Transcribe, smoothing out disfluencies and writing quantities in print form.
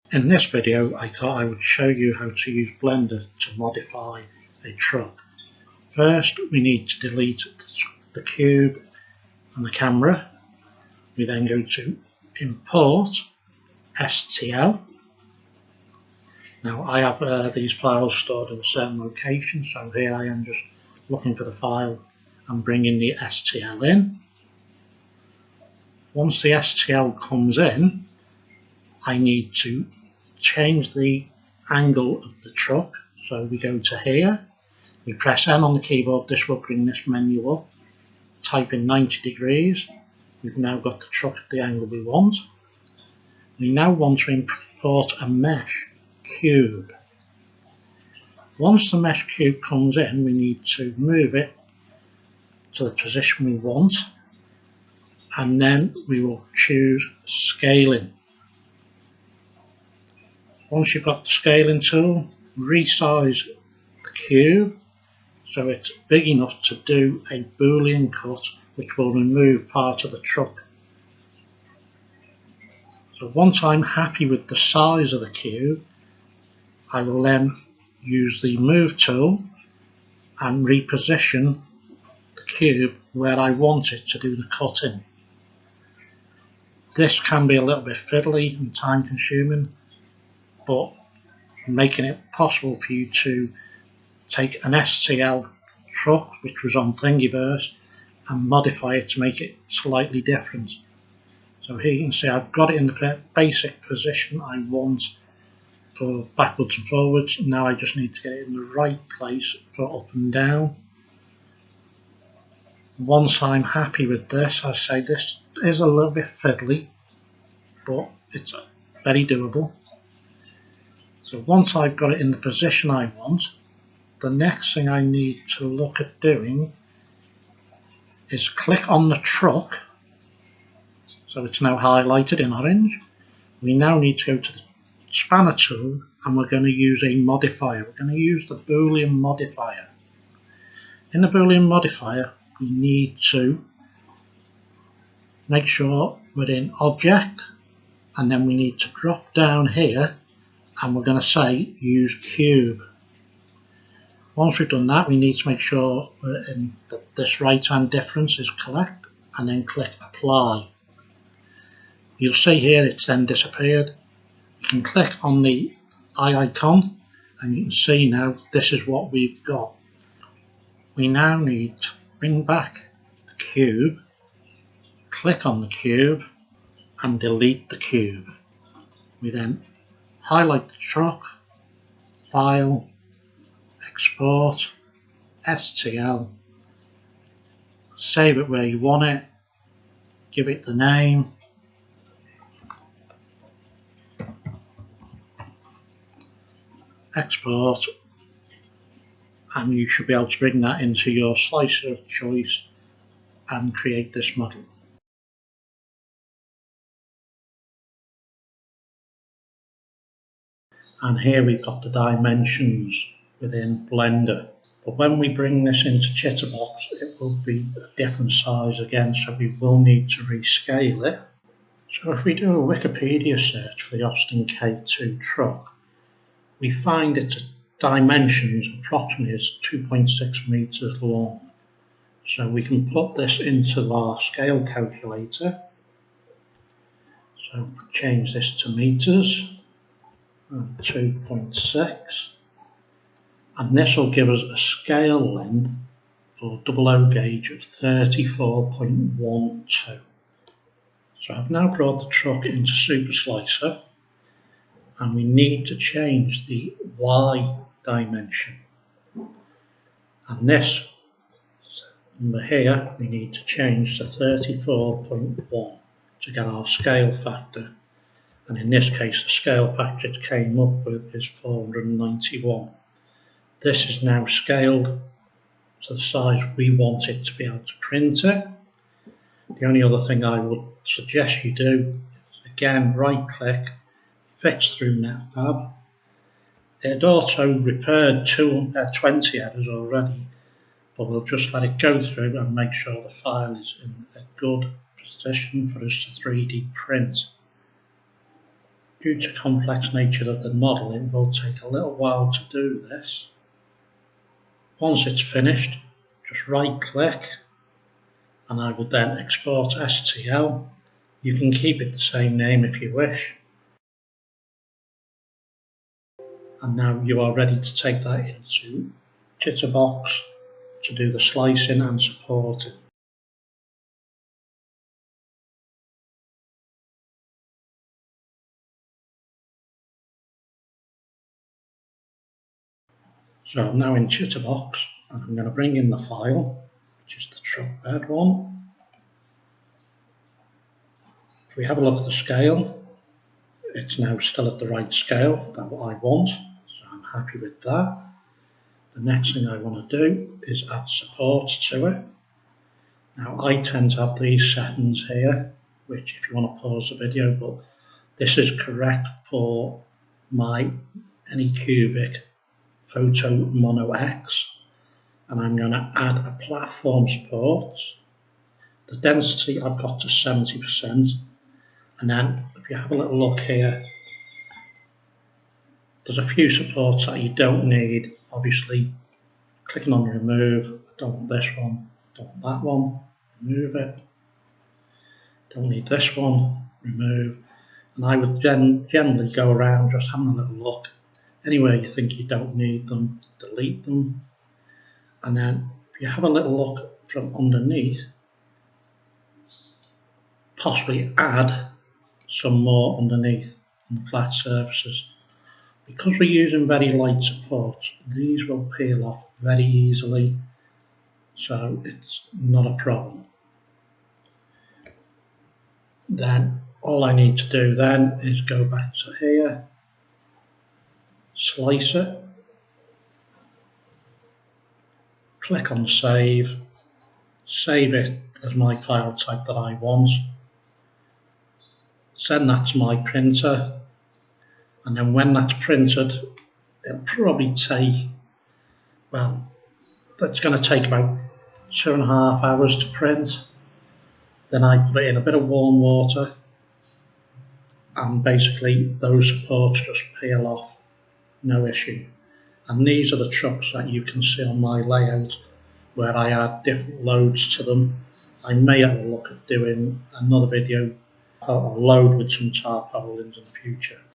In this video, I thought I would show you how to use Blender to modify a truck. First, we need to delete the cube and the camera. We then go to Import STL. Now I have these files stored in a certain location, so here I am just looking for the file and bringing the STL in. Once the STL comes in, I need to change the angle of the truck. So we go to here, we press N on the keyboard, this will bring this menu up, type in 90 degrees. We've now got the truck at the angle we want. We now want to import a mesh cube. Once the mesh cube comes in, we need to move it to the position we want, and then we will choose scaling. Once you've got the scaling tool, resize the cube so it's big enough to do a Boolean cut which will remove part of the truck. So once I'm happy with the size of the cube, I will then use the move tool and reposition the cube where I want it to do the cutting. This can be a little bit fiddly and time consuming, but making it possible for you to take an STL truck which was on Thingiverse and modify it to make it slightly different. So here you can see I've got it in the basic position I want for backwards and forwards. Now I just need to get it in the right place for up and down. Once I'm happy with this, I say this is a little bit fiddly, but it's very doable. So once I've got it in the position I want, the next thing I need to look at doing is click on the truck. So it's now highlighted in orange. We now need to go to the spanner tool and we're going to use a modifier. We're going to use the Boolean modifier. In the Boolean modifier, we need to make sure we're in object, and then we need to drop down here and we're going to say use cube. Once we've done that, we need to make sure we're in this right hand difference is correct, and then click apply. You'll see here it's then disappeared. You can click on the eye icon and you can see now this is what we've got. We now need to bring back the cube, click on the cube and delete the cube. We then highlight the truck, file, export, STL, save it where you want it, give it the name, export, and you should be able to bring that into your slicer of choice and create this model. And here we've got the dimensions within Blender. But when we bring this into Chitterbox, it will be a different size again, so we will need to rescale it. So if we do a Wikipedia search for the Austin K2 truck, we find its dimensions approximately is 2.6 meters long. So we can put this into our scale calculator. So change this to meters. 2.6, and this will give us a scale length for 00 gauge of 34.12. So I've now brought the truck into Super Slicer, and we need to change the Y dimension, and this number here we need to change to 34.1 to get our scale factor. And in this case the scale factor it came up with is 491. This is now scaled to the size we want it to be able to print it. The only other thing I would suggest you do is again right click, fix through netfab. It auto repaired 20 errors already, but we'll just let it go through and make sure the file is in a good position for us to 3D print. Due to complex nature of the model, it will take a little while to do this. Once it's finished, just right click and I will then export STL. You can keep it the same name if you wish. And now you are ready to take that into Jitterbox to do the slicing and supporting. So I'm now in Jitterbox and I'm going to bring in the file, which is the truck bed one. If we have a look at the scale, it's now still at the right scale that I want, so I'm happy with that. The next thing I want to do is add support to it. Now I tend to have these settings here, which if you want to pause the video, but this is correct for my Anycubic Photo Mono X, and I'm going to add a platform support. The density I've got to 70%, and then if you have a little look here, there's a few supports that you don't need. Obviously, clicking on remove, don't want this one, don't want that one, remove it. Don't need this one, remove. And I would generally go around just having a little look. Anywhere you think you don't need them, delete them. And then if you have a little look from underneath, possibly add some more underneath on the flat surfaces. Because we're using very light supports, these will peel off very easily, so it's not a problem. Then all I need to do then is go back to here, slice it, click on save it as my file type that I want, send that to my printer, and then when that's printed, it'll probably take, well, that's going to take about 2.5 hours to print. Then I put it in a bit of warm water, and basically those supports just peel off, no issue. And these are the trucks that you can see on my layout where I add different loads to them. I may have a look at doing another video, a load with some tarpaulins in the future.